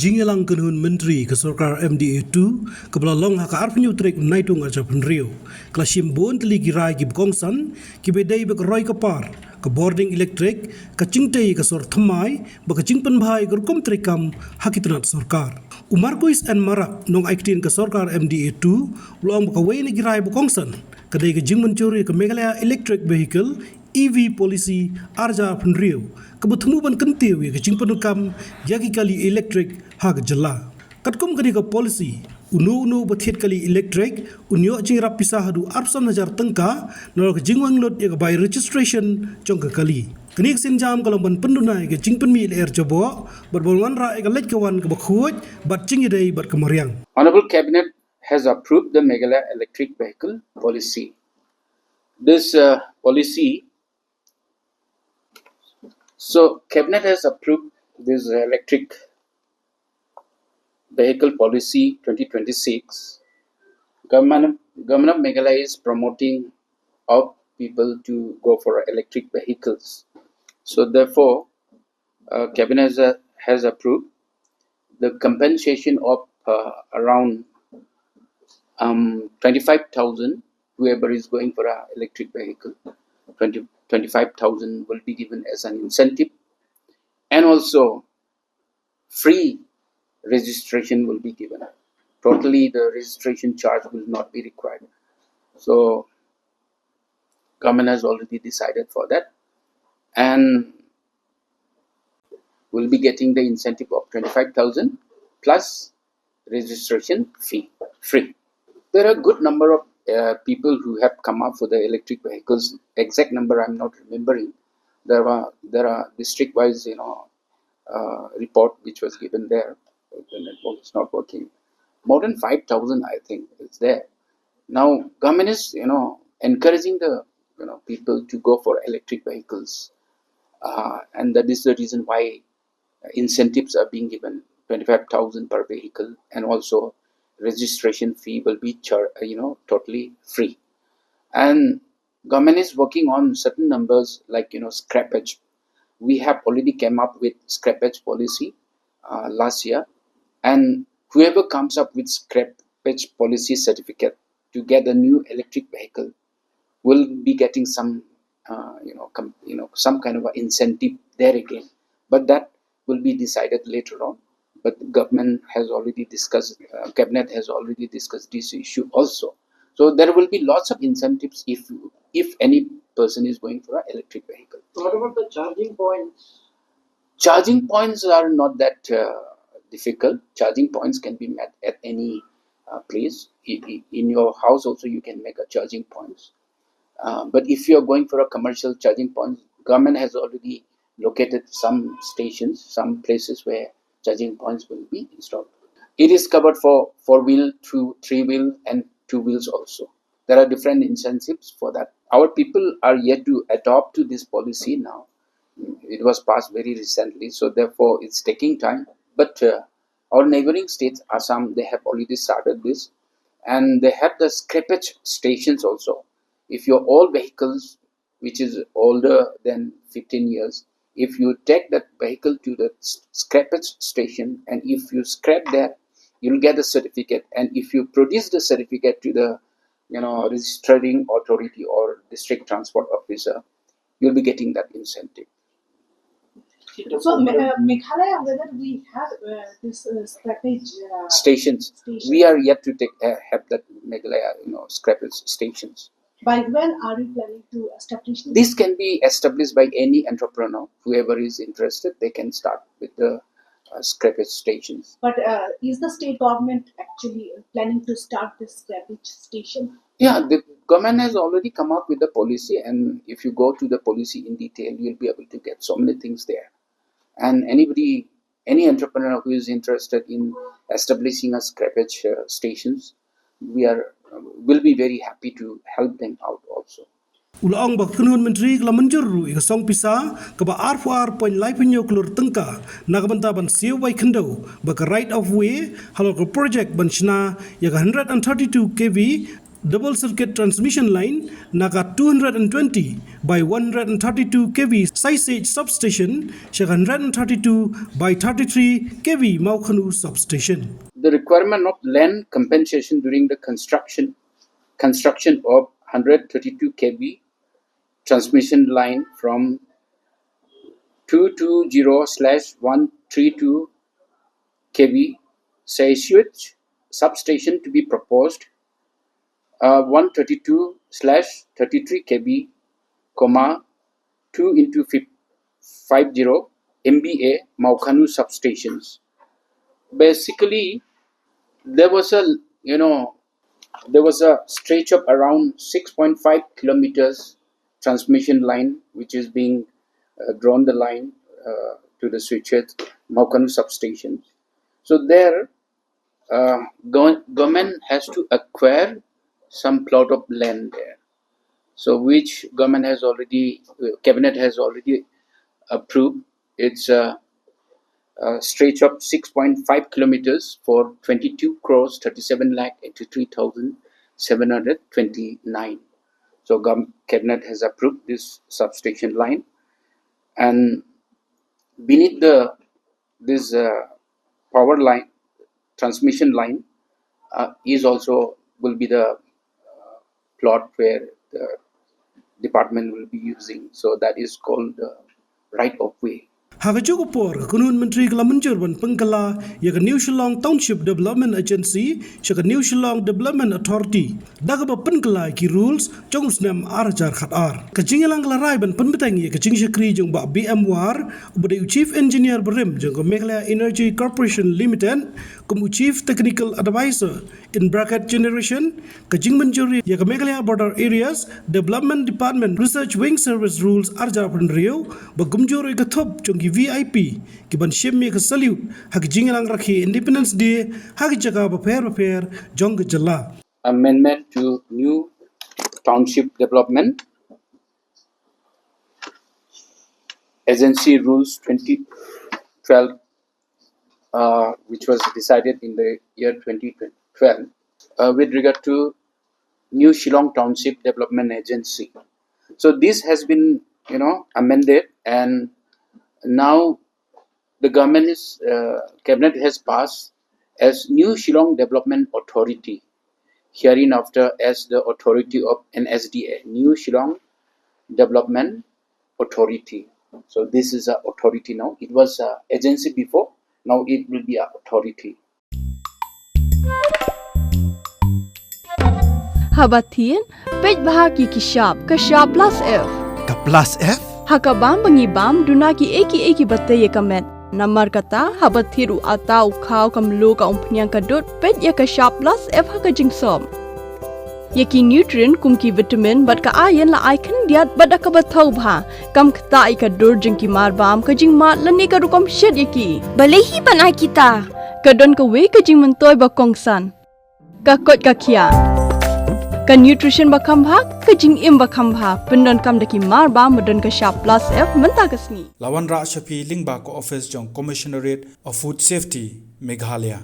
Jingelang Kanhun Menteri ke Sorkar MDA2 kepala long haka arpenyu trek naitung aja penrio klasim bon teli girai gi bkongsan ki bedai be roi kapar ke boarding elektrik ke cingtei ke sor thamai ba ke cingpen bhai gur kom trekam hakitnat Sorkar Umar Kuis and Marak nong aiktin ke Sorkar MDA2 long ba wei ni girai bkongsan kedai ke jing mencuri ke Meghalaya Elektrik vehicle EV policy arja penrio kebutuhan ban kentiu ke cingpen kam yagi kali elektrik hak jela katkum kadi ke policy unu bathiet kali elektrik unyo jing rap pisah hadu arsan hajar tengka nol ke jingwang lot ya by registration jong ke kali kenik sinjam kalau ban pendunai ke jingpen mi air jobo berbongan ra ke lek kawan ke bakhuj bat jing idai bat kemariang. Honorable Cabinet has approved the Meghalaya electric vehicle policy. This policy, so Cabinet has approved this electric vehicle policy 2026. Government of Meghalaya is promoting of people to go for electric vehicles. So therefore, Cabinet has approved the compensation of around 25,000. Whoever is going for an electric vehicle, 25,000 will be given as an incentive, and also free registration will be given. Totally, the registration charge will not be required. So, government has already decided for that, and will be getting the incentive of 25,000 plus registration fee free. There are a good number of people who have come up for the electric vehicles. Exact number I'm not remembering. There are district-wise, report which was given there. The network is not working. More than 5,000, I think, is there. Now, government is, encouraging the, people to go for electric vehicles, and that is the reason why incentives are being given. 25,000 per vehicle, and also registration fee will be totally free. And government is working on certain numbers like scrappage. We have already came up with scrappage policy last year, and whoever comes up with scrappage policy certificate to get a new electric vehicle will be getting some some kind of an incentive there again, but that will be decided later on. But the government has already discussed, Cabinet has already discussed this issue also. So there will be lots of incentives if any person is going for an electric vehicle. What about the charging points? Charging points are not that difficult. Charging points can be met at any place. In your house also you can make a charging points. But if you are going for a commercial charging point, government has already located some stations, some places where charging points will be installed. It is covered for 4-wheel, 3-wheel and 2 wheels also. There are different incentives for that. Our people are yet to adopt to this policy now. It was passed very recently, so therefore it's taking time. But our neighboring states, Assam, they have already started this, and they have the scrappage stations also. If your old vehicles, which is older than 15 years, if you take that vehicle to the scrappage station and if you scrap there, you'll get a certificate. And if you produce the certificate to the registering authority or district transport officer, you'll be getting that incentive. So Meghalaya, whether we have this scrappage stations, we are yet to have that Meghalaya scrappage stations. By when are you planning to establish this? This can be established by any entrepreneur. Whoever is interested, they can start with the scrappage stations. But is the state government actually planning to start this scrappage station? Yeah, the government has already come up with the policy, and if you go to the policy in detail, you'll be able to get so many things there. And any entrepreneur who is interested in establishing a scrappage stations, will be very happy to help them out also. Ulang Mawkhanu Menteri ke Mynjur ke song pisa ke ba R4 point lai pinyo Klur tengka nakabanta ban Siew by Khyndew ba right of way halal ke project ban china ya 132 kV double circuit transmission line naga 220 by 132 kV Saisage substation shaka 132 by 33 kV Mawkhanu substation. The requirement of land compensation during the construction of 132 kV transmission line from 220/132 kV Siew substation to be proposed 132/33 kV, 2 into 50 MVA Mawkhanu substations. Basically, there was a stretch of around 6.5 kilometers transmission line which is being drawn the line to the switched Mawkhanu substations. So there, government has to acquire some plot of land there. So which cabinet has already approved. It's a stretch of 6.5 kilometers for 22 crores 37,83,729. So cabinet has approved this substation line, and beneath this power line, transmission line will be the plot where the department will be using. So that is called right of way. Hagajugupor, Kunun Menteri Kala Mynjur ban Pengkala, Yaga New Shillong Township Development Agency, Shaka New Shillong Development Authority, Dagaba Pengkala ki rules, Jongsnam Arjar Khatar. Kajingalang Larai ban Penbetangi, Kajing Shakri Jung Ba BM War, Ubade Chief Engineer Brim, Jung Meghalaya Energy Corporation Limited, Kumu Chief Technical Advisor in bracket generation, Kajing Mynjur, Yaga Meghalaya Border Areas, Development Department Research Wing Service Rules Arjar Rio, Bagumjur Gatop, Jungi VIP, Kiban Shimmy Salute, Hakijingalang Raki Independence Day, Hakijaga Paper, Jonga Jala. Amendment to new township development agency rules 2012, which was decided in the year 2012, with regard to new Shillong Township Development Agency. So this has been, amended, and now the cabinet has passed as New Shillong Development Authority, hereinafter as the authority of NSDA, New Shillong Development Authority. So this is an authority now. It was an agency before, now it will be an authority. Habatin, page bahagi kishap, kashap plus F. Ka plus F? Hakabam bangibam dunaki eki batay kamet. Namar kata habathiru atau khau kamlu ka umpnyang kadut pet ya kashap plus F hakajing som. Yaki nutrient kumki vitamin bat ka ayan la icon diat bat akabathau bha kam kta ikadur jingki marbam kajing mat lani ka rukom shed yaki. Balehi banai kita. Kadon ka we kajing mentoy ba kongsan. Ka kot ka kia. Ka nutrition bakam bha kajing im bakam bha pendon kam daki marba modon ka sharp plus F menta kasni. Lawan Ra Shafi Lingba ko office jong Commissionerate of Food Safety Meghalaya.